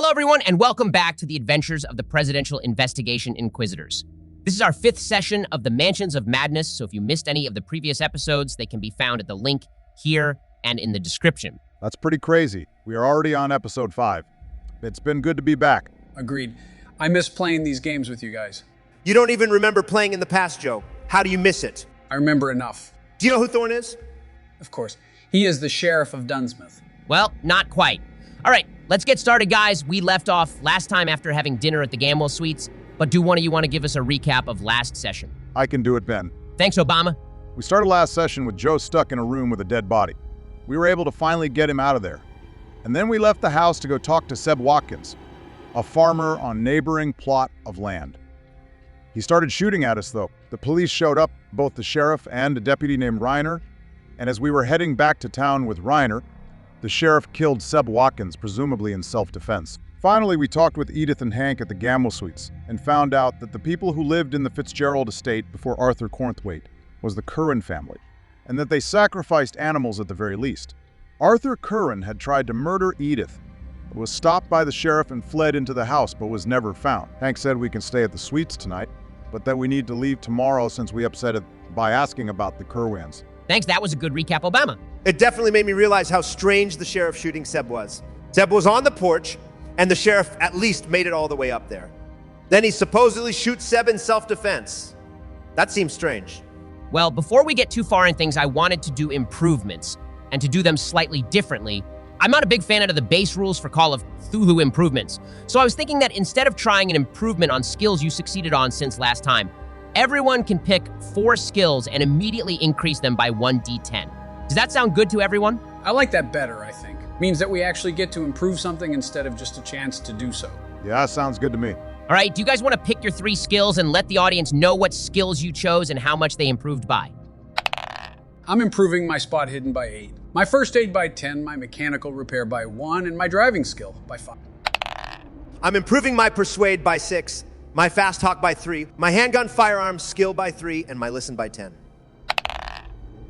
Hello, everyone, and welcome back to the adventures of the Presidential Investigation Inquisitors. This is our 5th session of the Mansions of Madness, so if you missed any of the previous episodes, they can be found at the link here and in the description. That's pretty crazy. We are already on episode 5. It's been good to be back. Agreed. I miss playing these games with you guys. You don't even remember playing in the past, Joe. How do you miss it? I remember enough. Do you know who Thorne is? Of course. He is the Sheriff of Dunsmouth. Well, not quite. All right, let's get started, guys. We left off last time after having dinner at the Gamble Suites, but do one of you want to give us a recap of last session? I can do it, Ben. Thanks, Obama. We started last session with Joe stuck in a room with a dead body. We were able to finally get him out of there. And then we left the house to go talk to Seb Watkins, a farmer on neighboring plot of land. He started shooting at us, though. The police showed up, both the sheriff and a deputy named Reiner, and as we were heading back to town with Reiner, the sheriff killed Seb Watkins, presumably in self-defense. Finally, we talked with Edith and Hank at the Gamble Suites and found out that the people who lived in the Fitzgerald Estate before Arthur Cornthwaite was the Curran family, and that they sacrificed animals at the very least. Arthur Curran had tried to murder Edith, but was stopped by the sheriff and fled into the house, but was never found. Hank said we can stay at the suites tonight, but that we need to leave tomorrow since we upset it by asking about the Curwans. Thanks, that was a good recap, Obama. It definitely made me realize how strange the sheriff shooting Seb was. Seb was on the porch, and the sheriff at least made it all the way up there. Then he supposedly shoots Seb in self-defense. That seems strange. Well, before we get too far in things, I wanted to do improvements, and to do them slightly differently. I'm not a big fan of the base rules for Call of Cthulhu improvements, so I was thinking that instead of trying an improvement on skills you succeeded on since last time, everyone can pick 4 skills and immediately increase them by 1d10. Does that sound good to everyone? I like that better, I think. Means that we actually get to improve something instead of just a chance to do so. Yeah, sounds good to me. All right, do you guys want to pick your 3 skills and let the audience know what skills you chose and how much they improved by? I'm improving my spot hidden by 8, my first aid by 10, my mechanical repair by 1, and my driving skill by 5. I'm improving my persuade by 6, my fast talk by 3, my handgun firearms skill by 3, and my listen by 10.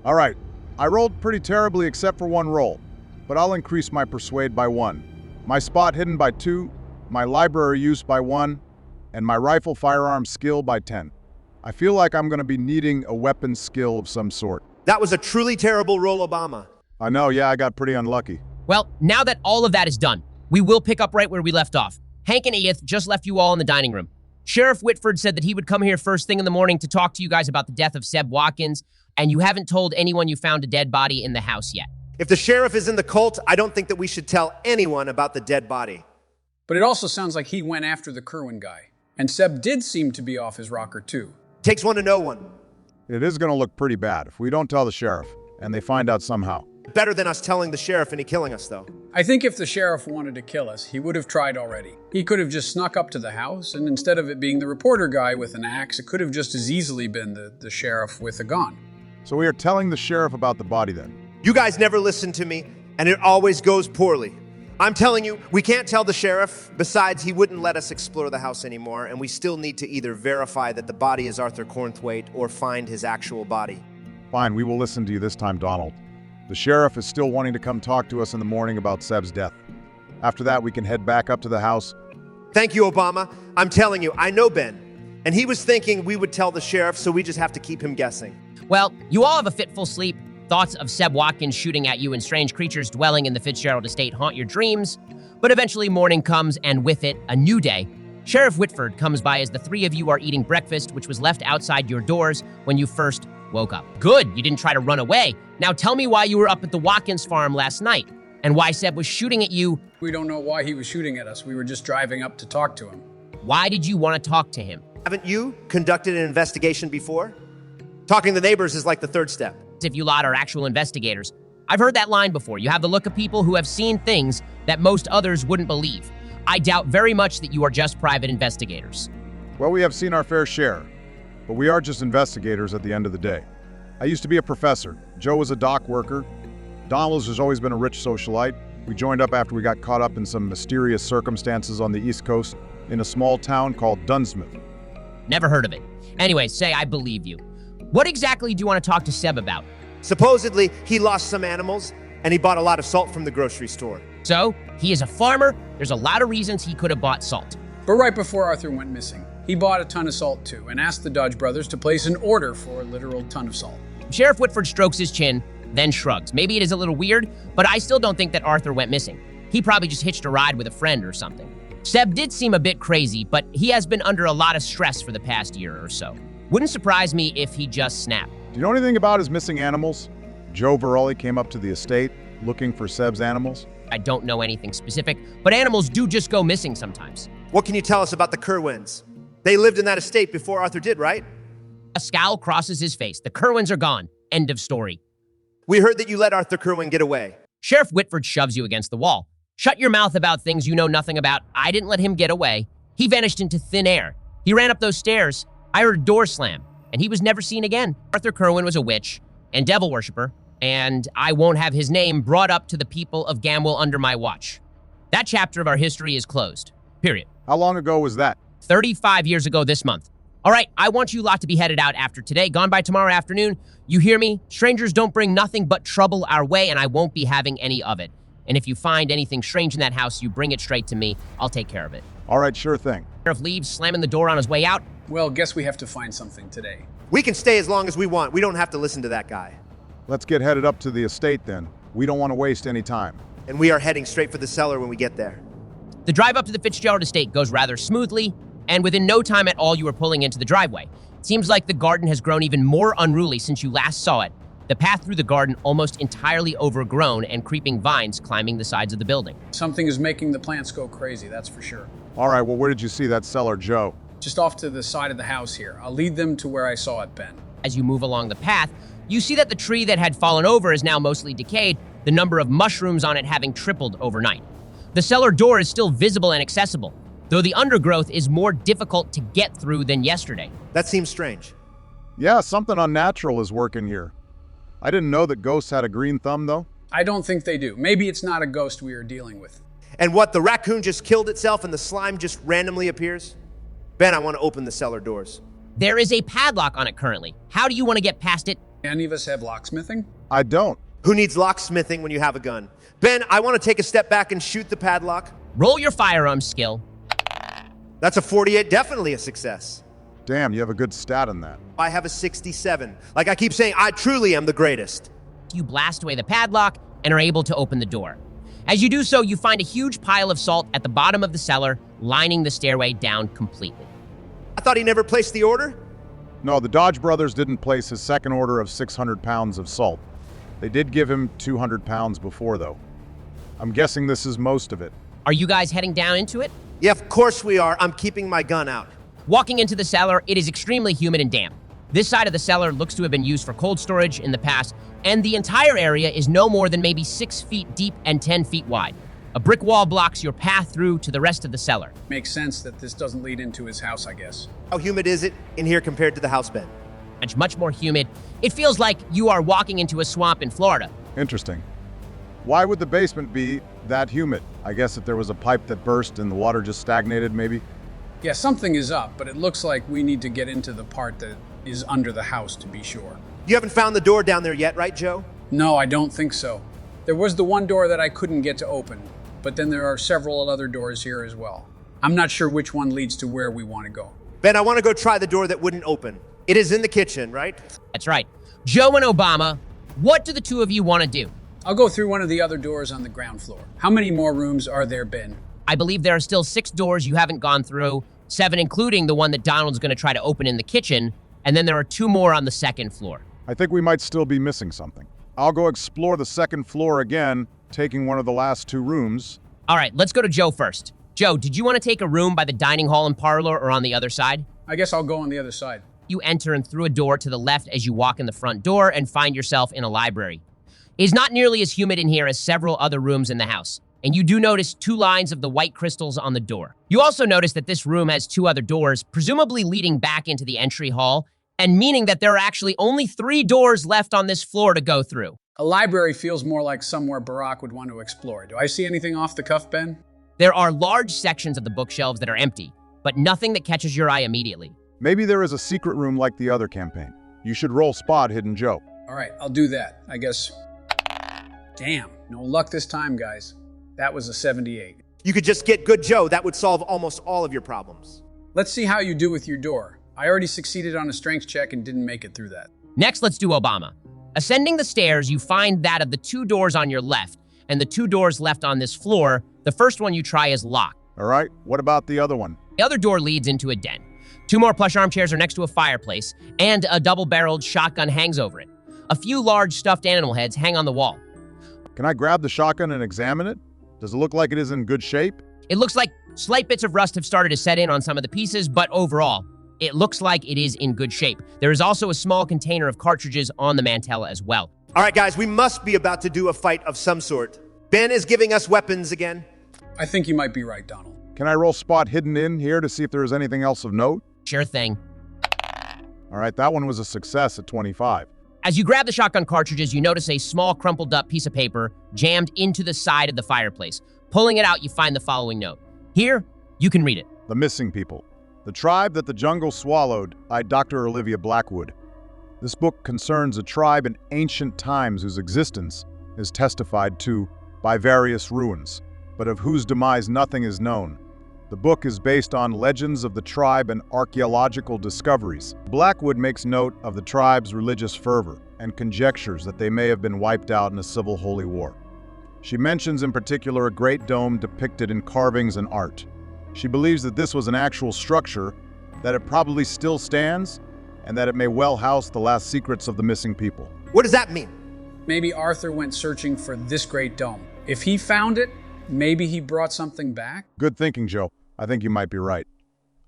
All right, I rolled pretty terribly except for 1 roll, but I'll increase my persuade by 1, my spot hidden by 2, my library use by 1, and my rifle firearm skill by 10. I feel like I'm going to be needing a weapons skill of some sort. That was a truly terrible roll, Obama. I know, yeah, I got pretty unlucky. Well, now that all of that is done, we will pick up right where we left off. Hank and Edith just left you all in the dining room. Sheriff Whitford said that he would come here first thing in the morning to talk to you guys about the death of Seb Watkins, and you haven't told anyone you found a dead body in the house yet. If the sheriff is in the cult, I don't think that we should tell anyone about the dead body. But it also sounds like he went after the Curran guy. And Seb did seem to be off his rocker too. Takes one to know one. It is going to look pretty bad if we don't tell the sheriff, and they find out somehow. Better than us telling the sheriff and he killing us, though. I think if the sheriff wanted to kill us, he would have tried already. He could have just snuck up to the house, and instead of it being the reporter guy with an axe, it could have just as easily been the sheriff with a gun. So we are telling the sheriff about the body then. You guys never listen to me, and it always goes poorly. I'm telling you, we can't tell the sheriff. Besides, he wouldn't let us explore the house anymore, and we still need to either verify that the body is Arthur Cornthwaite or find his actual body. Fine, we will listen to you this time, Donald. The sheriff is still wanting to come talk to us in the morning about Seb's death. After that, we can head back up to the house. Thank you, Obama. I'm telling you, I know Ben. And he was thinking we would tell the sheriff, so we just have to keep him guessing. Well, you all have a fitful sleep. Thoughts of Seb Watkins shooting at you and strange creatures dwelling in the Fitzgerald Estate haunt your dreams. But eventually morning comes, and with it, a new day. Sheriff Whitford comes by as the 3 of you are eating breakfast, which was left outside your doors when you first woke up. Good, you didn't try to run away. Now tell me why you were up at the Watkins farm last night, and why Seb was shooting at you. We don't know why he was shooting at us. We were just driving up to talk to him. Why did you want to talk to him? Haven't you conducted an investigation before? Talking to the neighbors is like the 3rd step. If you lot are actual investigators. I've heard that line before. You have the look of people who have seen things that most others wouldn't believe. I doubt very much that you are just private investigators. Well, we have seen our fair share, but we are just investigators at the end of the day. I used to be a professor. Joe was a dock worker. Donald has always been a rich socialite. We joined up after we got caught up in some mysterious circumstances on the East Coast in a small town called Dunsmouth. Never heard of it. Anyway, say I believe you. What exactly do you want to talk to Seb about? Supposedly, he lost some animals, and he bought a lot of salt from the grocery store. So, he is a farmer, There's a lot of reasons he could have bought salt. But right before Arthur went missing, he bought a ton of salt too and asked the Dodge brothers to place an order for a literal ton of salt. Sheriff Whitford strokes his chin, then shrugs. Maybe it is a little weird, but I still don't think that Arthur went missing. He probably just hitched a ride with a friend or something. Seb did seem a bit crazy, but he has been under a lot of stress for the past year or so. Wouldn't surprise me if he just snapped. Do you know anything about his missing animals? Joe Verolli came up to the estate looking for Seb's animals. I don't know anything specific, but animals do just go missing sometimes. What can you tell us about the Kerwins? They lived in that estate before Arthur did, right? A scowl crosses his face. The Kerwins are gone. End of story. We heard that you let Arthur Kerwin get away. Sheriff Whitford shoves you against the wall. Shut your mouth about things you know nothing about. I didn't let him get away. He vanished into thin air. He ran up those stairs. I heard a door slam, and he was never seen again. Arthur Kerwin was a witch and devil worshiper, and I won't have his name brought up to the people of Gamwell under my watch. That chapter of our history is closed. Period. How long ago was that? 35 years ago this month. All right, I want you lot to be headed out after today, gone by tomorrow afternoon. You hear me? Strangers don't bring nothing but trouble our way, and I won't be having any of it. And if you find anything strange in that house, you bring it straight to me. I'll take care of it. All right, sure thing. Sheriff leaves, slamming the door on his way out. Well, guess we have to find something today. We can stay as long as we want. We don't have to listen to that guy. Let's get headed up to the estate then. We don't want to waste any time. And we are heading straight for the cellar when we get there. The drive up to the Fitzgerald Estate goes rather smoothly, and within no time at all, you are pulling into the driveway. It seems like the garden has grown even more unruly since you last saw it. The path through the garden almost entirely overgrown and creeping vines climbing the sides of the building. Something is making the plants go crazy, that's for sure. All right, well, where did you see that cellar, Joe? Just off to the side of the house here. I'll lead them to where I saw it, Ben. As you move along the path, you see that the tree that had fallen over is now mostly decayed, the number of mushrooms on it having tripled overnight. The cellar door is still visible and accessible, though the undergrowth is more difficult to get through than yesterday. That seems strange. Yeah, something unnatural is working here. I didn't know that ghosts had a green thumb, though. I don't think they do. Maybe it's not a ghost we are dealing with. And what, the raccoon just killed itself and the slime just randomly appears? Ben, I want to open the cellar doors. There is a padlock on it currently. How do you want to get past it? Any of us have locksmithing? I don't. Who needs locksmithing when you have a gun? Ben, I want to take a step back and shoot the padlock. Roll your firearms skill. That's a 48, definitely a success. Damn, you have a good stat in that. I have a 67. Like I keep saying, I truly am the greatest. You blast away the padlock and are able to open the door. As you do so, you find a huge pile of salt at the bottom of the cellar, lining the stairway down completely. I thought he never placed the order? No, the Dodge brothers didn't place his second order of 600 pounds of salt. They did give him 200 pounds before, though. I'm guessing this is most of it. Are you guys heading down into it? Yeah, of course we are. I'm keeping my gun out. Walking into the cellar, it is extremely humid and damp. This side of the cellar looks to have been used for cold storage in the past, and the entire area is no more than maybe 6 feet deep and 10 feet wide. A brick wall blocks your path through to the rest of the cellar. Makes sense that this doesn't lead into his house, I guess. How humid is it in here compared to the house, Ben? It's much more humid. It feels like you are walking into a swamp in Florida. Interesting. Why would the basement be that humid? I guess if there was a pipe that burst and the water just stagnated, maybe? Yeah, something is up, but it looks like we need to get into the part that is under the house to be sure. You haven't found the door down there yet, right, Joe? No, I don't think so. There was the one door that I couldn't get to open, but then there are several other doors here as well. I'm not sure which one leads to where we want to go. Ben, I want to go try the door that wouldn't open. It is in the kitchen, right? That's right. Joe and Obama, what do the two of you want to do? I'll go through one of the other doors on the ground floor. How many more rooms are there, Ben? I believe there are still 6 doors you haven't gone through, 7 including the one that Donald's going to try to open in the kitchen, and then there are 2 more on the second floor. I think we might still be missing something. I'll go explore the second floor again, taking one of the last 2 rooms. All right, let's go to Joe first. Joe, did you want to take a room by the dining hall and parlor or on the other side? I guess I'll go on the other side. You enter and through a door to the left as you walk in the front door and find yourself in a library. It is not nearly as humid in here as several other rooms in the house, and you do notice 2 lines of the white crystals on the door. You also notice that this room has 2 other doors, presumably leading back into the entry hall, and meaning that there are actually only 3 doors left on this floor to go through. A library feels more like somewhere Barack would want to explore. Do I see anything off the cuff, Ben? There are large sections of the bookshelves that are empty, but nothing that catches your eye immediately. Maybe there is a secret room like the other campaign. You should roll Spot Hidden Joe. All right, I'll do that, I guess. Damn, no luck this time, guys. That was a 78. You could just get good Joe. That would solve almost all of your problems. Let's see how you do with your door. I already succeeded on a strength check and didn't make it through that. Next, let's do Obama. Ascending the stairs, you find that of the 2 doors on your left and the 2 doors left on this floor, the first one you try is locked. All right, what about the other one? The other door leads into a den. 2 more plush armchairs are next to a fireplace, and a double-barreled shotgun hangs over it. A few large stuffed animal heads hang on the wall. Can I grab the shotgun and examine it? Does it look like it is in good shape? It looks like slight bits of rust have started to set in on some of the pieces, but overall, it looks like it is in good shape. There is also a small container of cartridges on the mantella as well. All right, guys, we must be about to do a fight of some sort. Ben is giving us weapons again. I think you might be right, Donald. Can I roll spot hidden in here to see if there is anything else of note? Sure thing. All right, that one was a success at 25. As you grab the shotgun cartridges, you notice a small crumpled up piece of paper jammed into the side of the fireplace. Pulling it out, you find the following note. Here, you can read it. The Missing People. The Tribe That the Jungle Swallowed, by Dr. Olivia Blackwood. This book concerns a tribe in ancient times whose existence is testified to by various ruins, but of whose demise nothing is known. The book is based on legends of the tribe and archaeological discoveries. Blackwood makes note of the tribe's religious fervor and conjectures that they may have been wiped out in a civil holy war. She mentions in particular a great dome depicted in carvings and art. She believes that this was an actual structure, that it probably still stands, and that it may well house the last secrets of the missing people. What does that mean? Maybe Arthur went searching for this great dome. If he found it, maybe he brought something back? Good thinking, Joe. I think you might be right.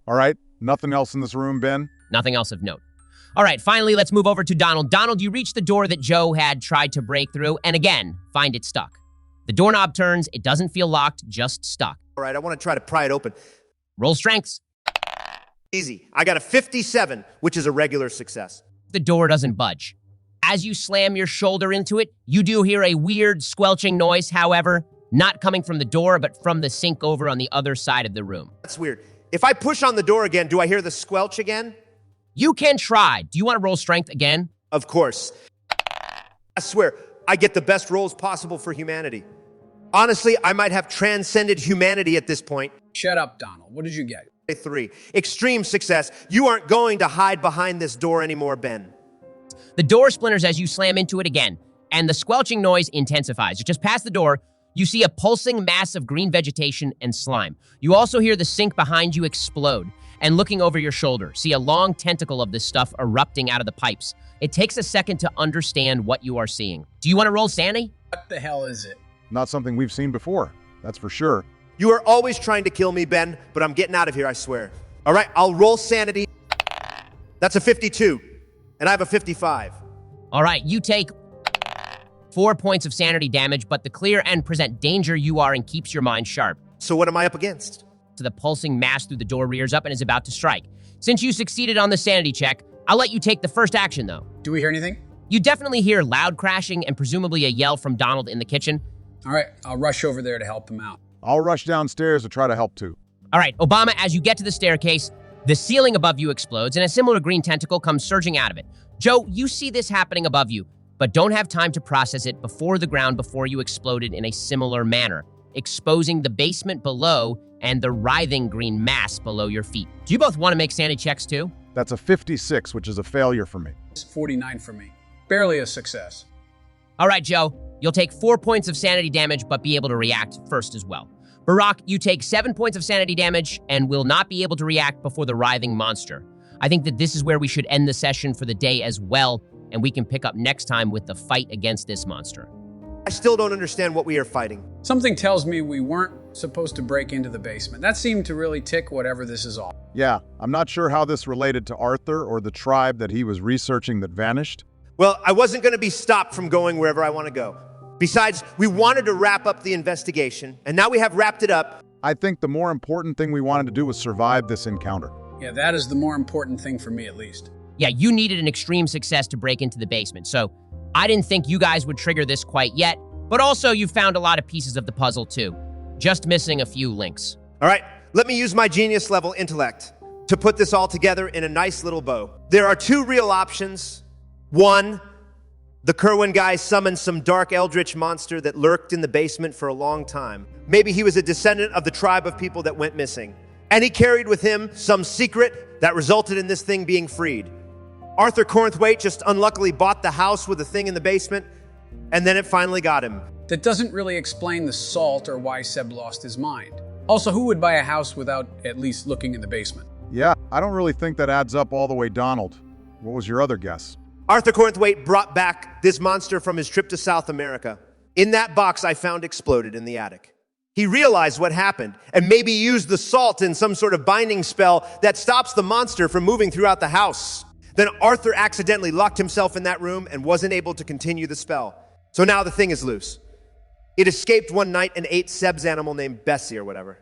All right, nothing else in this room, Ben? Nothing else of note. All right, finally, let's move over to Donald. Donald, you reach the door that Joe had tried to break through, and again, find it stuck. The doorknob turns, it doesn't feel locked, just stuck. All right, I want to try to pry it open. Roll strengths. Easy. I got a 57, which is a regular success. The door doesn't budge. As you slam your shoulder into it, you do hear a weird squelching noise, however, not coming from the door, but from the sink over on the other side of the room. That's weird. If I push on the door again, do I hear the squelch again? You can try. Do you want to roll strength again? Of course. I swear, I get the best rolls possible for humanity. Honestly, I might have transcended humanity at this point. Shut up, Donald. What did you get? 3. Extreme success. You aren't going to hide behind this door anymore, Ben. The door splinters as you slam into it again, and the squelching noise intensifies. Just past the door, you see a pulsing mass of green vegetation and slime. You also hear the sink behind you explode, and looking over your shoulder, see a long tentacle of this stuff erupting out of the pipes. It takes a second to understand what you are seeing. Do you want to roll sanity? What the hell is it? Not something we've seen before, that's for sure. You are always trying to kill me, Ben, but I'm getting out of here, I swear. All right, I'll roll sanity. That's a 52, and I have a 55. All right, you take 4 points of sanity damage, but the clear and present danger you are in keeps your mind sharp. So what am I up against? So the pulsing mass through the door rears up and is about to strike. Since you succeeded on the sanity check, I'll let you take the first action, though. Do we hear anything? You definitely hear loud crashing and presumably a yell from Donald in the kitchen. All right, I'll rush over there to help him out. I'll rush downstairs to try to help too. All right, Obama, as you get to the staircase, the ceiling above you explodes and a similar green tentacle comes surging out of it. Joe, you see this happening above you, but don't have time to process it before the ground before you exploded in a similar manner, exposing the basement below and the writhing green mass below your feet. Do you both want to make sanity checks too? That's a 56, which is a failure for me. It's 49 for me. Barely a success. All right, Joe, you'll take 4 points of sanity damage, but be able to react first as well. Barack, you take 7 points of sanity damage and will not be able to react before the writhing monster. I think that this is where we should end the session for the day as well, and we can pick up next time with the fight against this monster. I still don't understand what we are fighting. Something tells me we weren't supposed to break into the basement. That seemed to really tick whatever this is all. Yeah, I'm not sure how this related to Arthur or the tribe that he was researching that vanished. Well, I wasn't going to be stopped from going wherever I want to go. Besides, we wanted to wrap up the investigation, and now we have wrapped it up. I think the more important thing we wanted to do was survive this encounter. Yeah, that is the more important thing for me, at least. Yeah, you needed an extreme success to break into the basement, so I didn't think you guys would trigger this quite yet, but also you found a lot of pieces of the puzzle too. Just missing a few links. All right, let me use my genius level intellect to put this all together in a nice little bow. There are 2 real options. 1, The Kerwin guy summoned some dark eldritch monster that lurked in the basement for a long time. Maybe he was a descendant of the tribe of people that went missing. And he carried with him some secret that resulted in this thing being freed. Arthur Cornthwaite just unluckily bought the house with the thing in the basement, and then it finally got him. That doesn't really explain the salt or why Seb lost his mind. Also, who would buy a house without at least looking in the basement? Yeah, I don't really think that adds up all the way, Donald. What was your other guess? Arthur Cornthwaite brought back this monster from his trip to South America. In that box I found exploded in the attic. He realized what happened and maybe used the salt in some sort of binding spell that stops the monster from moving throughout the house. Then Arthur accidentally locked himself in that room and wasn't able to continue the spell. So now the thing is loose. It escaped one night and ate Seb's animal named Bessie or whatever.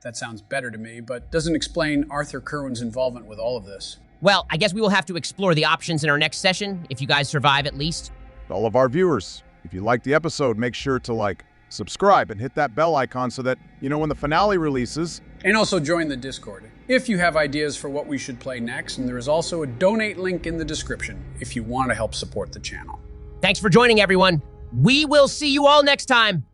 That sounds better to me, but doesn't explain Arthur Kerwin's involvement with all of this. Well, I guess we will have to explore the options in our next session, if you guys survive at least. To all of our viewers, if you liked the episode, make sure to subscribe, and hit that bell icon so that, when the finale releases. And also join the Discord if you have ideas for what we should play next, and there is also a donate link in the description if you want to help support the channel. Thanks for joining, everyone. We will see you all next time.